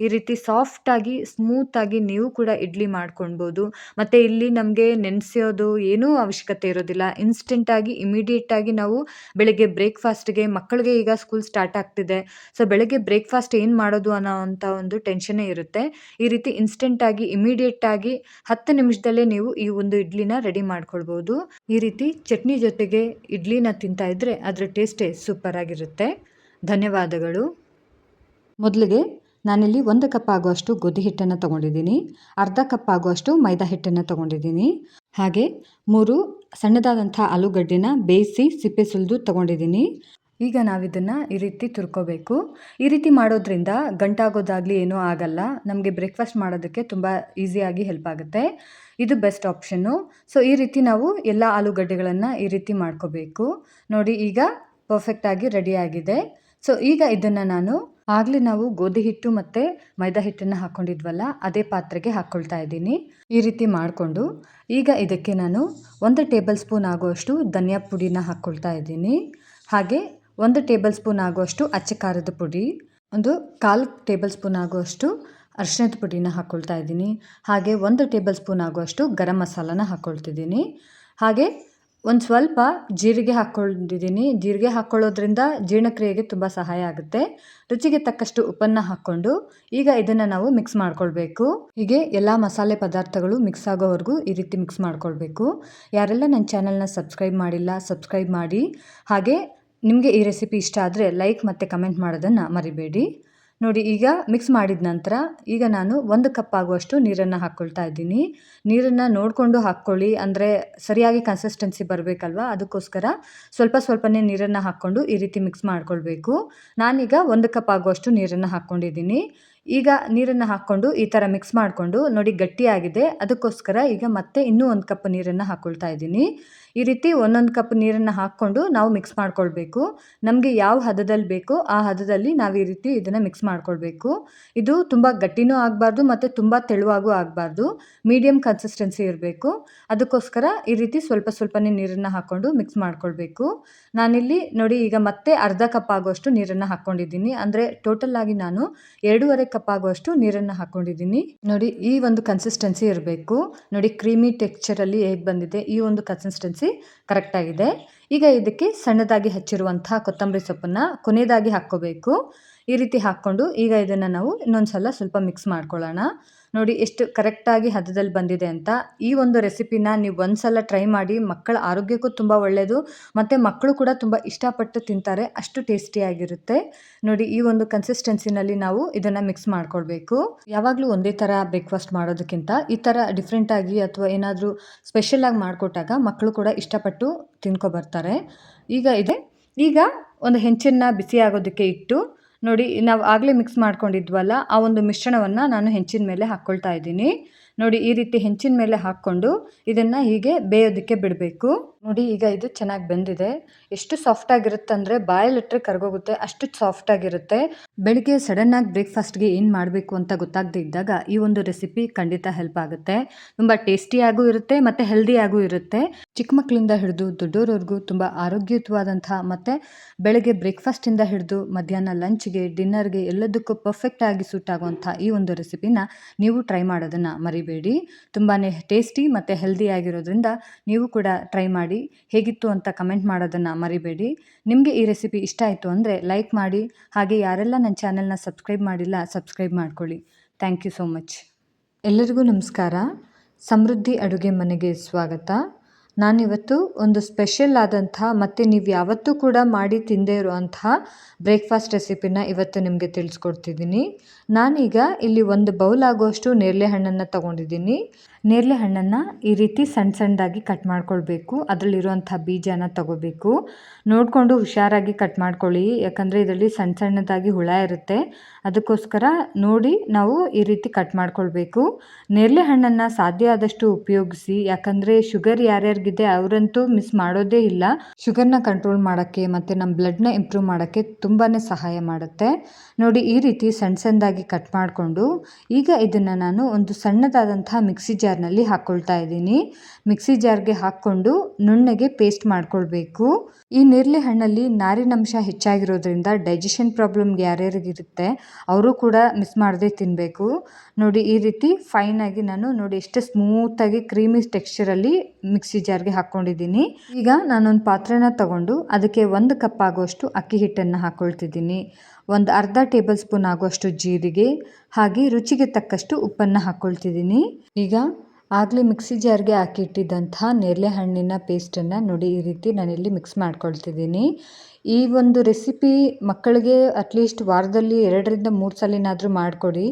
ಈ ರೀತಿ ಸಾಫ್ಟಾಗಿ ಸ್ಮೂತಾಗಿ ನೀವು ಕೂಡ ಇಡ್ಲಿ ಮಾಡ್ಕೊಳ್ಬೋದು. ಮತ್ತು ಇಲ್ಲಿ ನಮಗೆ ನೆನೆಸೋದು ಏನೂ ಅವಶ್ಯಕತೆ ಇರೋದಿಲ್ಲ. ಇನ್ಸ್ಟೆಂಟಾಗಿ ಇಮಿಡಿಯೇಟಾಗಿ ನಾವು ಬೆಳಗ್ಗೆ ಬ್ರೇಕ್ಫಾಸ್ಟ್ಗೆ, ಮಕ್ಕಳಿಗೆ ಈಗ ಸ್ಕೂಲ್ ಸ್ಟಾರ್ಟ್ ಆಗ್ತಿದೆ, ಸೊ ಬೆಳಗ್ಗೆ ಬ್ರೇಕ್ಫಾಸ್ಟ್ ಏನು ಮಾಡೋದು ಅನ್ನೋವಂಥ ಒಂದು ಟೆನ್ಷನ್ನೇ ಇರುತ್ತೆ. ಈ ರೀತಿ ಇನ್ಸ್ಟೆಂಟಾಗಿ ಇಮಿಡಿಯೇಟಾಗಿ 10 ನಿಮಿಷದಲ್ಲೇ ನೀವು ಈ ಒಂದು ಇಡ್ಲಿನ ರೆಡಿ ಮಾಡ್ಕೊಳ್ಬೋದು. ಈ ರೀತಿ ಚಟ್ನಿ ಜೊತೆಗೆ ಇಡ್ಲಿನ ತಿಂತಾ ಇದ್ದರೆ ಅದರ ಟೇಸ್ಟೇ ಸೂಪರ್ ಆಗಿರುತ್ತೆ. ಧನ್ಯವಾದಗಳು. ಮೊದಲಿಗೆ ನಾನಿಲ್ಲಿ 1 ಕಪ್ ಆಗುವಷ್ಟು ಗೋಧಿ ಹಿಟ್ಟನ್ನು ತೊಗೊಂಡಿದ್ದೀನಿ, ಅರ್ಧ ಕಪ್ ಆಗುವಷ್ಟು ಮೈದಾ ಹಿಟ್ಟನ್ನು ತೊಗೊಂಡಿದ್ದೀನಿ, ಹಾಗೆ 3 ಸಣ್ಣದಾದಂಥ ಆಲೂಗಡ್ಡೆನ ಬೇಯಿಸಿ ಸಿಪ್ಪೆ ಸುಲಿದು ತೊಗೊಂಡಿದ್ದೀನಿ. ಈಗ ನಾವಿದನ್ನು ಈ ರೀತಿ ತುರ್ಕೋಬೇಕು. ಈ ರೀತಿ ಮಾಡೋದ್ರಿಂದ ಗಂಟಾಗೋದಾಗಲಿ ಏನೂ ಆಗಲ್ಲ. ನಮಗೆ ಬ್ರೇಕ್ಫಾಸ್ಟ್ ಮಾಡೋದಕ್ಕೆ ತುಂಬ ಈಸಿಯಾಗಿ ಹೆಲ್ಪ್ ಆಗುತ್ತೆ. ಇದು ಬೆಸ್ಟ್ ಆಪ್ಷನ್ನು. ಸೊ ಈ ರೀತಿ ನಾವು ಎಲ್ಲ ಆಲೂಗಡ್ಡೆಗಳನ್ನು ಈ ರೀತಿ ಮಾಡ್ಕೋಬೇಕು. ನೋಡಿ ಈಗ ಪರ್ಫೆಕ್ಟಾಗಿ ರೆಡಿಯಾಗಿದೆ. ಸೊ ಈಗ ಇದನ್ನು ನಾನು ಆಗಲೇ ನಾವು ಗೋಧಿ ಹಿಟ್ಟು ಮತ್ತು ಮೈದಾ ಹಿಟ್ಟನ್ನು ಹಾಕ್ಕೊಂಡಿದ್ವಲ್ಲ ಅದೇ ಪಾತ್ರೆಗೆ ಹಾಕ್ಕೊಳ್ತಾ ಇದ್ದೀನಿ. ಈ ರೀತಿ ಮಾಡಿಕೊಂಡು ಈಗ ಇದಕ್ಕೆ ನಾನು 1 ಟೇಬಲ್ ಸ್ಪೂನ್ ಆಗುವಷ್ಟು ಧನಿಯಾ ಪುಡಿನ ಹಾಕ್ಕೊಳ್ತಾ ಇದ್ದೀನಿ, ಹಾಗೆ 1 ಟೇಬಲ್ ಸ್ಪೂನ್ ಆಗುವಷ್ಟು ಅಚ್ಚ ಖಾರದ ಪುಡಿ, ಒಂದು 1/4 ಟೇಬಲ್ ಸ್ಪೂನ್ ಆಗುವಷ್ಟು ಅರಿಶಿಣದ ಪುಡಿನ ಹಾಕ್ಕೊಳ್ತಾ ಇದ್ದೀನಿ. ಹಾಗೆ 1 ಟೇಬಲ್ ಸ್ಪೂನ್ ಆಗುವಷ್ಟು ಗರಂ ಮಸಾಲಾನ ಹಾಕ್ಕೊಳ್ತಿದ್ದೀನಿ. ಹಾಗೆ ಒಂದು ಸ್ವಲ್ಪ ಜೀರಿಗೆ ಹಾಕ್ಕೊಂಡಿದ್ದೀನಿ. ಜೀರಿಗೆ ಹಾಕ್ಕೊಳ್ಳೋದ್ರಿಂದ ಜೀರ್ಣಕ್ರಿಯೆಗೆ ತುಂಬ ಸಹಾಯ ಆಗುತ್ತೆ. ರುಚಿಗೆ ತಕ್ಕಷ್ಟು ಉಪ್ಪನ್ನು ಹಾಕ್ಕೊಂಡು ಈಗ ಇದನ್ನು ನಾವು ಮಿಕ್ಸ್ ಮಾಡ್ಕೊಳ್ಬೇಕು. ಹೀಗೆ ಎಲ್ಲ ಮಸಾಲೆ ಪದಾರ್ಥಗಳು ಮಿಕ್ಸ್ ಆಗೋವರೆಗೂ ಈ ರೀತಿ ಮಿಕ್ಸ್ ಮಾಡ್ಕೊಳ್ಬೇಕು. ಯಾರೆಲ್ಲ ನನ್ನ ಚಾನಲ್ನ ಸಬ್ಸ್ಕ್ರೈಬ್ ಮಾಡಿಲ್ಲ ಸಬ್ಸ್ಕ್ರೈಬ್ ಮಾಡಿ. ಹಾಗೆ ನಿಮಗೆ ಈ ರೆಸಿಪಿ ಇಷ್ಟ ಆದರೆ ಲೈಕ್ ಮತ್ತು ಕಮೆಂಟ್ ಮಾಡೋದನ್ನು ಮರಿಬೇಡಿ. ನೋಡಿ, ಈಗ ಮಿಕ್ಸ್ ಮಾಡಿದ ನಂತರ ಈಗ ನಾನು 1 ಕಪ್ ಆಗುವಷ್ಟು ನೀರನ್ನು ಹಾಕ್ಕೊಳ್ತಾ ಇದ್ದೀನಿ. ನೀರನ್ನು ನೋಡಿಕೊಂಡು ಹಾಕ್ಕೊಳ್ಳಿ, ಅಂದರೆ ಸರಿಯಾಗಿ ಕನ್ಸಿಸ್ಟೆನ್ಸಿ ಬರಬೇಕಲ್ವ, ಅದಕ್ಕೋಸ್ಕರ ಸ್ವಲ್ಪನೇ ನೀರನ್ನು ಹಾಕ್ಕೊಂಡು ಈ ರೀತಿ ಮಿಕ್ಸ್ ಮಾಡ್ಕೊಳ್ಬೇಕು. ನಾನೀಗ 1 ಕಪ್ ಆಗುವಷ್ಟು ನೀರನ್ನು ಹಾಕ್ಕೊಂಡಿದ್ದೀನಿ. ಈಗ ನೀರನ್ನು ಹಾಕ್ಕೊಂಡು ಈ ಥರ ಮಿಕ್ಸ್ ಮಾಡಿಕೊಂಡು ನೋಡಿ ಗಟ್ಟಿಯಾಗಿದೆ. ಅದಕ್ಕೋಸ್ಕರ ಈಗ ಮತ್ತೆ ಇನ್ನೂ 1 ಕಪ್ ನೀರನ್ನು ಹಾಕ್ಕೊಳ್ತಾ ಇದ್ದೀನಿ. ಈ ರೀತಿ 1 ಕಪ್ ನೀರನ್ನು ಹಾಕ್ಕೊಂಡು ನಾವು ಮಿಕ್ಸ್ ಮಾಡ್ಕೊಳ್ಬೇಕು. ನಮಗೆ ಯಾವ ಹದದಲ್ಲಿ ಬೇಕೋ ಆ ಹದದಲ್ಲಿ ನಾವು ಈ ರೀತಿ ಇದನ್ನು ಮಿಕ್ಸ್ ಮಾಡ್ಕೊಳ್ಬೇಕು. ಇದು ತುಂಬ ಗಟ್ಟಿನೂ ಆಗಬಾರ್ದು ಮತ್ತು ತುಂಬ ತೆಳುವಾಗೂ ಆಗಬಾರ್ದು, ಮೀಡಿಯಮ್ ಕನ್ಸಿಸ್ಟೆನ್ಸಿ ಇರಬೇಕು. ಅದಕ್ಕೋಸ್ಕರ ಈ ರೀತಿ ಸ್ವಲ್ಪನೇ ನೀರನ್ನು ಹಾಕ್ಕೊಂಡು ಮಿಕ್ಸ್ ಮಾಡ್ಕೊಳ್ಬೇಕು. ನಾನಿಲ್ಲಿ ನೋಡಿ ಈಗ ಮತ್ತೆ ಅರ್ಧ ಕಪ್ ಆಗುವಷ್ಟು ನೀರನ್ನು ಹಾಕ್ಕೊಂಡಿದ್ದೀನಿ. ಅಂದರೆ ಟೋಟಲ್ ಆಗಿ ನಾನು 2.5 ಕಪ್ ಆಗುವಷ್ಟು ನೀರನ್ನು ಹಾಕ್ಕೊಂಡಿದ್ದೀನಿ. ನೋಡಿ, ಈ ಒಂದು ಕನ್ಸಿಸ್ಟೆನ್ಸಿ ಇರಬೇಕು. ನೋಡಿ, ಕ್ರೀಮಿ ಟೆಕ್ಸ್ಚರಲ್ಲಿ ಹೇಗೆ ಬಂದಿದೆ, ಈ ಒಂದು ಕನ್ಸಿಸ್ಟೆನ್ಸಿ ಕರೆಕ್ಟಾಗಿದೆ. ಈಗ ಇದಕ್ಕೆ ಸಣ್ಣದಾಗಿ ಹಚ್ಚಿರುವಂತಹ ಕೊತ್ತಂಬರಿ ಸೊಪ್ಪನ್ನು ಕೊನೆಯದಾಗಿ ಹಾಕ್ಕೋಬೇಕು. ಈ ರೀತಿ ಹಾಕ್ಕೊಂಡು ಈಗ ಇದನ್ನು ನಾವು ಇನ್ನೊಂದು ಸಲ ಸ್ವಲ್ಪ ಮಿಕ್ಸ್ ಮಾಡ್ಕೊಳ್ಳೋಣ. ನೋಡಿ ಎಷ್ಟು ಕರೆಕ್ಟಾಗಿ ಹದದಲ್ಲಿ ಬಂದಿದೆ ಅಂತ. ಈ ಒಂದು ರೆಸಿಪಿನ ನೀವು ಒಂದು ಸಲ ಟ್ರೈ ಮಾಡಿ. ಮಕ್ಕಳ ಆರೋಗ್ಯಕ್ಕೂ ತುಂಬ ಒಳ್ಳೆಯದು ಮತ್ತು ಮಕ್ಕಳು ಕೂಡ ತುಂಬ ಇಷ್ಟಪಟ್ಟು ತಿಂತಾರೆ, ಅಷ್ಟು ಟೇಸ್ಟಿಯಾಗಿರುತ್ತೆ. ನೋಡಿ, ಈ ಒಂದು ಕನ್ಸಿಸ್ಟೆನ್ಸಿನಲ್ಲಿ ನಾವು ಇದನ್ನು ಮಿಕ್ಸ್ ಮಾಡ್ಕೊಳ್ಬೇಕು. ಯಾವಾಗಲೂ ಒಂದೇ ಥರ ಬ್ರೇಕ್ಫಾಸ್ಟ್ ಮಾಡೋದಕ್ಕಿಂತ ಈ ಥರ ಡಿಫ್ರೆಂಟಾಗಿ ಅಥವಾ ಏನಾದರೂ ಸ್ಪೆಷಲಾಗಿ ಮಾಡಿಕೊಟ್ಟಾಗ ಮಕ್ಕಳು ಕೂಡ ಇಷ್ಟಪಟ್ಟು ತಿನ್ಕೊಬರ್ತಾರೆ. ಈಗ ಒಂದು ಹೆಂಚನ್ನು ಬಿಸಿ ಆಗೋದಕ್ಕೆ ಇಟ್ಟು ನೋಡಿ, ನಾವು ಆಗಲೇ ಮಿಕ್ಸ್ ಮಾಡ್ಕೊಂಡಿದ್ವಲ್ಲ ಆ ಒಂದು ಮಿಶ್ರಣವನ್ನು ನಾನು ಹೆಂಚಿನ ಮೇಲೆ ಹಾಕ್ಕೊಳ್ತಾ ಇದ್ದೀನಿ. ನೋಡಿ, ಈ ರೀತಿ ಹೆಂಚಿನ ಮೇಲೆ ಹಾಕ್ಕೊಂಡು ಇದನ್ನು ಹೀಗೆ ಬೇಯೋದಕ್ಕೆ ಬಿಡಬೇಕು. ನೋಡಿ, ಈಗ ಇದು ಚೆನ್ನಾಗಿ ಬೆಂದಿದೆ. ಎಷ್ಟು ಸಾಫ್ಟಾಗಿರುತ್ತೆ ಅಂದರೆ ಬಾಯಲ್ಲಿಟ್ಟರೆ ಕರಗೋಗುತ್ತೆ, ಅಷ್ಟು ಸಾಫ್ಟಾಗಿರುತ್ತೆ. ಬೆಳಿಗ್ಗೆ ಸಡನ್ನಾಗಿ ಬ್ರೇಕ್ಫಾಸ್ಟ್ಗೆ ಏನು ಮಾಡಬೇಕು ಅಂತ ಗೊತ್ತಾಗದೇ ಇದ್ದಾಗ ಈ ಒಂದು ರೆಸಿಪಿ ಖಂಡಿತ ಹೆಲ್ಪ್ ಆಗುತ್ತೆ. ತುಂಬ ಟೇಸ್ಟಿಯಾಗೂ ಇರುತ್ತೆ ಮತ್ತು ಹೆಲ್ದಿಯಾಗೂ ಇರುತ್ತೆ. ಚಿಕ್ಕ ಮಕ್ಕಳಿಂದ ಹಿಡಿದು ದೊಡ್ಡೋರವರೆಗೂ ತುಂಬ ಆರೋಗ್ಯಯುತವಾದಂಥ ಮತ್ತು ಬೆಳಗ್ಗೆ ಬ್ರೇಕ್ಫಾಸ್ಟಿಂದ ಹಿಡಿದು ಮಧ್ಯಾಹ್ನ ಲಂಚ್ಗೆ ಡಿನ್ನರ್ಗೆ ಎಲ್ಲದಕ್ಕೂ ಪರ್ಫೆಕ್ಟಾಗಿ ಸೂಟ್ ಆಗುವಂಥ ಈ ಒಂದು ರೆಸಿಪಿನ ನೀವು ಟ್ರೈ ಮಾಡೋದನ್ನು ಮರಿಬೇಡಿ. ತುಂಬಾ ಟೇಸ್ಟಿ ಮತ್ತು ಹೆಲ್ದಿಯಾಗಿರೋದ್ರಿಂದ ನೀವು ಕೂಡ ಟ್ರೈ ಮಾಡಿ. ಹೇಗಿತ್ತು ಅಂತ ಕಮೆಂಟ್ ಮಾಡೋದನ್ನು ಮರಿಬೇಡಿ. ನಿಮಗೆ ಈ ರೆಸಿಪಿ ಇಷ್ಟ ಆಯಿತು ಅಂದರೆ ಲೈಕ್ ಮಾಡಿ. ಹಾಗೆ ಯಾರೆಲ್ಲ ನನ್ನ ಚಾನಲ್ನ ಸಬ್ಸ್ಕ್ರೈಬ್ ಮಾಡಿಲ್ಲ ಸಬ್ಸ್ಕ್ರೈಬ್ ಮಾಡ್ಕೊಳ್ಳಿ. Thank you so much. ಎಲ್ಲರಿಗೂ ನಮಸ್ಕಾರ. ಸಮೃದ್ಧಿ ಅಡುಗೆ ಮನೆಗೆ ಸ್ವಾಗತ. ನಾನಿವತ್ತು ಒಂದು ಸ್ಪೆಷಲ್ ಆದಂಥ ಮತ್ತು ನೀವು ಯಾವತ್ತೂ ಕೂಡ ಮಾಡಿ ತಿಂದೇ ಇರುವಂತಹ ಬ್ರೇಕ್ಫಾಸ್ಟ್ ರೆಸಿಪಿನ ಇವತ್ತು ನಿಮಗೆ ತಿಳಿಸ್ಕೊಡ್ತಿದ್ದೀನಿ. ನಾನೀಗ ಇಲ್ಲಿ 1 ಬೌಲ್ ಆಗುವಷ್ಟು ನೇರಳೆ ಹಣ್ಣನ್ನು ತೊಗೊಂಡಿದ್ದೀನಿ. ನೇರಳೆ ಹಣ್ಣನ್ನು ಈ ರೀತಿ ಸಣ್ಣದಾಗಿ ಕಟ್ ಮಾಡ್ಕೊಳ್ಬೇಕು. ಅದರಲ್ಲಿರುವಂಥ ಬೀಜನ ತಗೋಬೇಕು. ನೋಡಿಕೊಂಡು ಹುಷಾರಾಗಿ ಕಟ್ ಮಾಡ್ಕೊಳ್ಳಿ, ಯಾಕಂದರೆ ಇದರಲ್ಲಿ ಸಣ್ಣದಾಗಿ ಹುಳ ಇರುತ್ತೆ. ಅದಕ್ಕೋಸ್ಕರ ನೋಡಿ ನಾವು ಈ ರೀತಿ ಕಟ್ ಮಾಡ್ಕೊಳ್ಬೇಕು. ನೇರಳೆ ಹಣ್ಣನ್ನು ಸಾಧ್ಯ ಆದಷ್ಟು ಉಪಯೋಗಿಸಿ, ಯಾಕಂದರೆ ಶುಗರ್ ಯಾರ್ಯಾರಿಗಿದೆ ಅವರಂತೂ ಮಿಸ್ ಮಾಡೋದೇ ಇಲ್ಲ. ಶುಗರ್ನ ಕಂಟ್ರೋಲ್ ಮಾಡೋಕ್ಕೆ ಮತ್ತು ನಮ್ಮ ಬ್ಲಡ್ನ ಇಂಪ್ರೂವ್ ಮಾಡೋಕ್ಕೆ ತುಂಬಾ ಸಹಾಯ ಮಾಡುತ್ತೆ. ನೋಡಿ, ಈ ರೀತಿ ಸಣ್ಣದಾಗಿ ಕಟ್ ಮಾಡಿಕೊಂಡು ಈಗ ಇದನ್ನು ನಾನು ಒಂದು ಸಣ್ಣದಾದಂಥ ಮಿಕ್ಸಿ ಜಾರ್ನಲ್ಲಿ ಹಾಕ್ಕೊಳ್ತಾ ಇದ್ದೀನಿ. ಮಿಕ್ಸಿ ಜಾರ್ಗೆ ಹಾಕ್ಕೊಂಡು ನುಣ್ಣಗೆ ಪೇಸ್ಟ್ ಮಾಡ್ಕೊಳ್ಬೇಕು. ಈ ನೇರಳೆ ಹಣ್ಣಲ್ಲಿ ನಾರಿನಂಶ ಹೆಚ್ಚಾಗಿರೋದ್ರಿಂದ ಡೈಜೆಷನ್ ಪ್ರಾಬ್ಲಮ್ಗೆ ಯಾರ್ಯಾರಿಗಿರುತ್ತೆ ಅವರು ಕೂಡ ಮಿಸ್ ಮಾಡದೆ ತಿನ್ನಬೇಕು. ನೋಡಿ, ಈ ರೀತಿ ಫೈನಾಗಿ ನಾನು ನೋಡಿ ಎಷ್ಟು ಸ್ಮೂತಾಗಿ ಕ್ರೀಮಿ ಟೆಕ್ಸ್ಚರಲ್ಲಿ ಮಿಕ್ಸಿ ಜಾರ್ಗೆ ಹಾಕ್ಕೊಂಡಿದ್ದೀನಿ. ಈಗ ನಾನೊಂದು ಪಾತ್ರೆನ ತಗೊಂಡು ಅದಕ್ಕೆ 1 ಕಪ್ ಆಗುವಷ್ಟು ಅಕ್ಕಿ ಹಿಟ್ಟನ್ನು ಹಾಕ್ಕೊಳ್ತಿದ್ದೀನಿ. ಒಂದು ಅರ್ಧ ಟೇಬಲ್ ಸ್ಪೂನ್ ಆಗುವಷ್ಟು ಜೀರಿಗೆ, ಹಾಗೆ ರುಚಿಗೆ ತಕ್ಕಷ್ಟು ಉಪ್ಪನ್ನು ಹಾಕ್ಕೊಳ್ತಿದ್ದೀನಿ. ಈಗ ಆಗಲೇ ಮಿಕ್ಸಿ ಜಾರ್ಗೆ ಹಾಕಿಟ್ಟಿದ್ದಂಥ ನೇರಳೆ ಹಣ್ಣಿನ ಪೇಸ್ಟನ್ನು ನೋಡಿ ಈ ರೀತಿ ನಾನಿಲ್ಲಿ ಮಿಕ್ಸ್ ಮಾಡ್ಕೊಳ್ತಿದ್ದೀನಿ. ಈ ಒಂದು ರೆಸಿಪಿ ಮಕ್ಕಳಿಗೆ ಅಟ್ಲೀಸ್ಟ್ ವಾರದಲ್ಲಿ 2ರಿಂದ 3 ಸಲಿನಾದರೂ ಮಾಡಿಕೊಡಿ.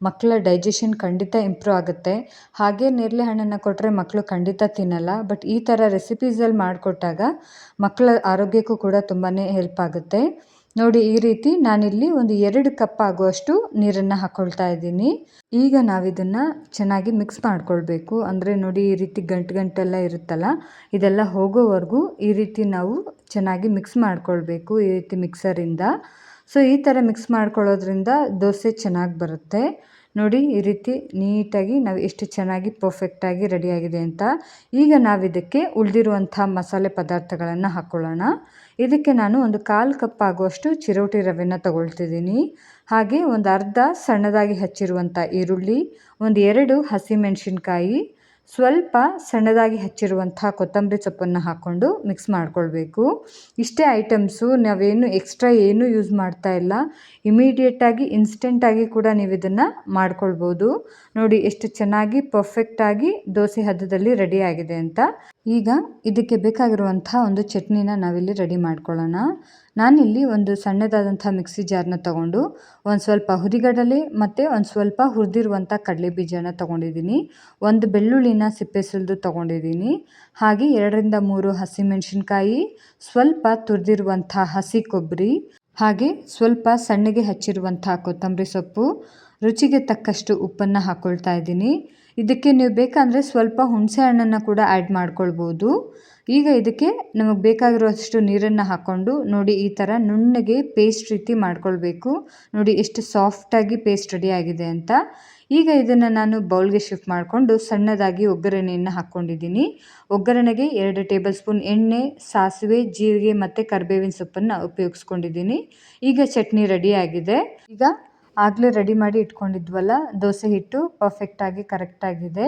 ಮಕ್ಕಳ ಡೈಜೆಷನ್ ಖಂಡಿತ ಇಂಪ್ರೂವ್ ಆಗುತ್ತೆ. ಹಾಗೆ ನೇರಳೆ ಹಣ್ಣನ್ನು ಕೊಟ್ಟರೆ ಮಕ್ಕಳು ಖಂಡಿತ ತಿನ್ನಲ್ಲ. ಬಟ್ ಈ ಥರ ರೆಸಿಪೀಸಲ್ಲಿ ಮಾಡಿಕೊಟ್ಟಾಗ ಮಕ್ಕಳ ಆರೋಗ್ಯಕ್ಕೂ ಕೂಡ ತುಂಬಾ ಹೆಲ್ಪ್ ಆಗುತ್ತೆ. ನೋಡಿ, ಈ ರೀತಿ ನಾನಿಲ್ಲಿ ಒಂದು 2 ಕಪ್ ಆಗುವಷ್ಟು ನೀರನ್ನು ಹಾಕ್ಕೊಳ್ತಾ ಇದ್ದೀನಿ. ಈಗ ನಾವಿದನ್ನು ಚೆನ್ನಾಗಿ ಮಿಕ್ಸ್ ಮಾಡ್ಕೊಳ್ಬೇಕು. ಅಂದರೆ ನೋಡಿ, ಈ ರೀತಿ ಗಂಟೆಲ್ಲ ಇರುತ್ತಲ್ಲ, ಇದೆಲ್ಲ ಹೋಗೋವರೆಗೂ ಈ ರೀತಿ ನಾವು ಚೆನ್ನಾಗಿ ಮಿಕ್ಸ್ ಮಾಡ್ಕೊಳ್ಬೇಕು ಈ ರೀತಿ ಮಿಕ್ಸರಿಂದ. ಸೊ ಈ ಥರ ಮಿಕ್ಸ್ ಮಾಡ್ಕೊಳ್ಳೋದ್ರಿಂದ ದೋಸೆ ಚೆನ್ನಾಗಿ ಬರುತ್ತೆ. ನೋಡಿ, ಈ ರೀತಿ ನೀಟಾಗಿ ನಾವು ಎಷ್ಟು ಚೆನ್ನಾಗಿ ಪರ್ಫೆಕ್ಟಾಗಿ ರೆಡಿಯಾಗಿದೆ ಅಂತ. ಈಗ ನಾವಿದಕ್ಕೆ ಉಳಿದಿರುವಂಥ ಮಸಾಲೆ ಪದಾರ್ಥಗಳನ್ನು ಹಾಕ್ಕೊಳ್ಳೋಣ. ಇದಕ್ಕೆ ನಾನು ಒಂದು 1/4 ಕಪ್ ಆಗುವಷ್ಟು ಚಿರೋಟಿ ರವೆನ ತಗೊಳ್ತಿದ್ದೀನಿ. ಹಾಗೆ ಒಂದು ಅರ್ಧ ಸಣ್ಣದಾಗಿ ಹಚ್ಚಿರುವಂಥ ಈರುಳ್ಳಿ, ಒಂದು 2 ಹಸಿಮೆಣಸಿನ್ಕಾಯಿ, ಸ್ವಲ್ಪ ಸಣ್ಣದಾಗಿ ಹಚ್ಚಿರುವಂಥ ಕೊತ್ತಂಬರಿ ಸೊಪ್ಪನ್ನು ಹಾಕ್ಕೊಂಡು ಮಿಕ್ಸ್ ಮಾಡ್ಕೊಳ್ಬೇಕು. ಇಷ್ಟೇ ಐಟಮ್ಸು, ನಾವೇನು ಎಕ್ಸ್ಟ್ರಾ ಏನೂ ಯೂಸ್ ಮಾಡ್ತಾ ಇಲ್ಲ. ಇಮಿಡಿಯೇಟಾಗಿ ಇನ್ಸ್ಟೆಂಟಾಗಿ ಕೂಡ ನೀವು ಇದನ್ನು ಮಾಡ್ಕೊಳ್ಬೋದು. ನೋಡಿ ಎಷ್ಟು ಚೆನ್ನಾಗಿ ಪರ್ಫೆಕ್ಟಾಗಿ ದೋಸೆ ಹದದಲ್ಲಿ ರೆಡಿ ಆಗಿದೆ ಅಂತ. ಈಗ ಇದಕ್ಕೆ ಬೇಕಾಗಿರುವಂಥ ಒಂದು ಚಟ್ನಿನ ನಾವಿಲ್ಲಿ ರೆಡಿ ಮಾಡ್ಕೊಳ್ಳೋಣ. ನಾನಿಲ್ಲಿ ಒಂದು ಸಣ್ಣದಾದಂಥ ಮಿಕ್ಸಿ ಜಾರನ್ನ ತೊಗೊಂಡು ಒಂದು ಸ್ವಲ್ಪ ಹುರಿಗಡಲೆ ಮತ್ತು ಒಂದು ಸ್ವಲ್ಪ ಹುರಿದಿರುವಂಥ ಕಡಲೆ ಬೀಜನ ತೊಗೊಂಡಿದ್ದೀನಿ. ಒಂದು ಬೆಳ್ಳುಳ್ಳಿನ ಸಿಪ್ಪೆ ಸುಲಿದು ತೊಗೊಂಡಿದ್ದೀನಿ. ಹಾಗೆ 2ರಿಂದ 3 ಹಸಿಮೆಣಸಿನ್ಕಾಯಿ, ಸ್ವಲ್ಪ ತುರಿದಿರುವಂಥ ಹಸಿ ಕೊಬ್ಬರಿ, ಹಾಗೆ ಸ್ವಲ್ಪ ಸಣ್ಣಗೆ ಹಚ್ಚಿರುವಂಥ ಕೊತ್ತಂಬರಿ ಸೊಪ್ಪು, ರುಚಿಗೆ ತಕ್ಕಷ್ಟು ಉಪ್ಪನ್ನು ಹಾಕ್ಕೊಳ್ತಾ ಇದ್ದೀನಿ. ಇದಕ್ಕೆ ನೀವು ಬೇಕಂದರೆ ಸ್ವಲ್ಪ ಹುಣಸೆ ಹಣ್ಣನ್ನು ಕೂಡ ಆ್ಯಡ್ ಮಾಡ್ಕೊಳ್ಬೋದು. ಈಗ ಇದಕ್ಕೆ ನಮಗೆ ಬೇಕಾಗಿರುವಷ್ಟು ನೀರನ್ನು ಹಾಕ್ಕೊಂಡು ನೋಡಿ ಈ ಥರ ನುಣ್ಣಗೆ ಪೇಸ್ಟ್ ರೀತಿ ಮಾಡ್ಕೊಳ್ಬೇಕು. ನೋಡಿ ಎಷ್ಟು ಸಾಫ್ಟಾಗಿ ಪೇಸ್ಟ್ ರೆಡಿ ಆಗಿದೆ ಅಂತ. ಈಗ ಇದನ್ನು ನಾನು ಬೌಲ್ಗೆ ಶಿಫ್ಟ್ ಮಾಡಿಕೊಂಡು ಸಣ್ಣದಾಗಿ ಒಗ್ಗರಣೆಯನ್ನು ಹಾಕ್ಕೊಂಡಿದ್ದೀನಿ. ಒಗ್ಗರಣೆಗೆ 2 ಟೇಬಲ್ ಸ್ಪೂನ್ ಎಣ್ಣೆ, ಸಾಸಿವೆ, ಜೀರಿಗೆ ಮತ್ತು ಕರಿಬೇವಿನ ಸೊಪ್ಪನ್ನು ಉಪಯೋಗಿಸ್ಕೊಂಡಿದ್ದೀನಿ. ಈಗ ಚಟ್ನಿ ರೆಡಿ ಆಗಿದೆ. ಈಗ ಆಗಲೇ ರೆಡಿ ಮಾಡಿ ಇಟ್ಕೊಂಡಿದ್ವಲ್ಲ ದೋಸೆ ಹಿಟ್ಟು, ಪರ್ಫೆಕ್ಟಾಗಿ ಕರೆಕ್ಟಾಗಿದೆ.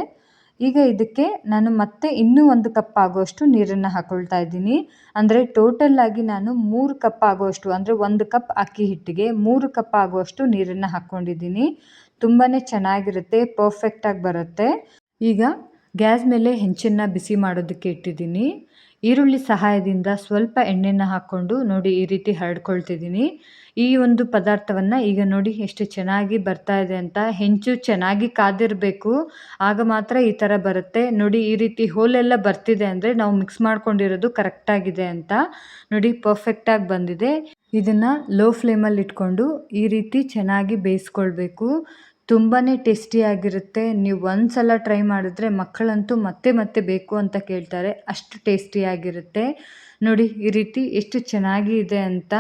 ಈಗ ಇದಕ್ಕೆ ನಾನು ಮತ್ತೆ ಇನ್ನೂ 1 ಕಪ್ ಆಗುವಷ್ಟು ನೀರನ್ನು ಹಾಕ್ಕೊಳ್ತಾ ಇದ್ದೀನಿ. ಅಂದರೆ ಟೋಟಲ್ಲಾಗಿ ನಾನು 3 ಕಪ್ ಆಗುವಷ್ಟು, ಅಂದರೆ 1 ಕಪ್ ಅಕ್ಕಿ ಹಿಟ್ಟಿಗೆ 3 ಕಪ್ ಆಗುವಷ್ಟು ನೀರನ್ನು ಹಾಕ್ಕೊಂಡಿದ್ದೀನಿ. ತುಂಬಾ ಚೆನ್ನಾಗಿರುತ್ತೆ, ಪರ್ಫೆಕ್ಟಾಗಿ ಬರುತ್ತೆ. ಈಗ ಗ್ಯಾಸ್ ಮೇಲೆ ಹೆಂಚನ್ನು ಬಿಸಿ ಮಾಡೋದಕ್ಕೆ ಇಟ್ಟಿದ್ದೀನಿ. ಈರುಳ್ಳಿ ಸಹಾಯದಿಂದ ಸ್ವಲ್ಪ ಎಣ್ಣೆನ ಹಾಕ್ಕೊಂಡು ನೋಡಿ ಈ ರೀತಿ ಹರಡ್ಕೊಳ್ತಿದ್ದೀನಿ. ಈ ಒಂದು ಪದಾರ್ಥವನ್ನು ಈಗ ನೋಡಿ ಎಷ್ಟು ಚೆನ್ನಾಗಿ ಬರ್ತಾ ಇದೆ ಅಂತ. ಹೆಂಚು ಚೆನ್ನಾಗಿ ಕಾದಿರಬೇಕು, ಆಗ ಮಾತ್ರ ಈ ಥರ ಬರುತ್ತೆ. ನೋಡಿ ಈ ರೀತಿ ಹೋಲೆಲ್ಲ ಬರ್ತಿದೆ ಅಂದರೆ ನಾವು ಮಿಕ್ಸ್ ಮಾಡ್ಕೊಂಡಿರೋದು ಕರೆಕ್ಟಾಗಿದೆ ಅಂತ. ನೋಡಿ ಪರ್ಫೆಕ್ಟಾಗಿ ಬಂದಿದೆ. ಇದನ್ನು ಲೋ ಫ್ಲೇಮಲ್ಲಿ ಇಟ್ಕೊಂಡು ಈ ರೀತಿ ಚೆನ್ನಾಗಿ ಬೇಯಿಸ್ಕೊಳ್ಬೇಕು. ತುಂಬಾ ಟೇಸ್ಟಿಯಾಗಿರುತ್ತೆ. ನೀವು ಒಂದು ಸಲ ಟ್ರೈ ಮಾಡಿದ್ರೆ ಮಕ್ಕಳಂತೂ ಮತ್ತೆ ಮತ್ತೆ ಬೇಕು ಅಂತ ಕೇಳ್ತಾರೆ, ಅಷ್ಟು ಟೇಸ್ಟಿಯಾಗಿರುತ್ತೆ. ನೋಡಿ ಈ ರೀತಿ ಎಷ್ಟು ಚೆನ್ನಾಗಿ ಇದೆ ಅಂತ.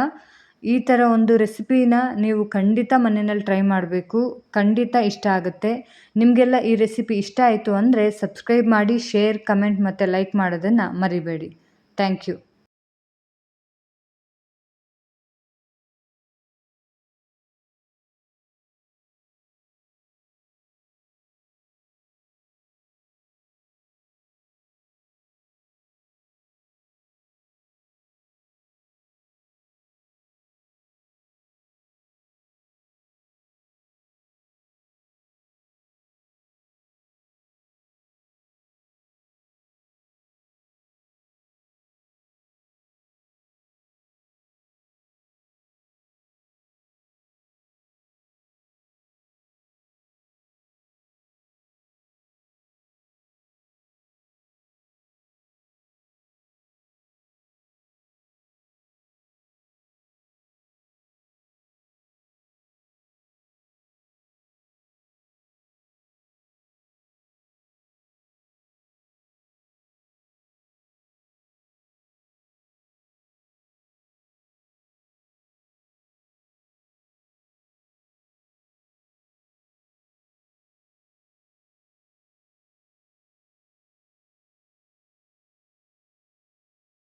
ಈ ಥರ ಒಂದು ರೆಸಿಪಿನ ನೀವು ಖಂಡಿತ ಮನೆಯಲ್ಲಿ ಟ್ರೈ ಮಾಡಬೇಕು. ಖಂಡಿತ ಇಷ್ಟ ಆಗುತ್ತೆ. ನಿಮಗೆಲ್ಲ ಈ ರೆಸಿಪಿ ಇಷ್ಟ ಆಯಿತು ಅಂದರೆ ಸಬ್ಸ್ಕ್ರೈಬ್ ಮಾಡಿ, ಶೇರ್, ಕಮೆಂಟ್ ಮತ್ತು ಲೈಕ್ ಮಾಡೋದನ್ನು ಮರಿಬೇಡಿ. Thank you.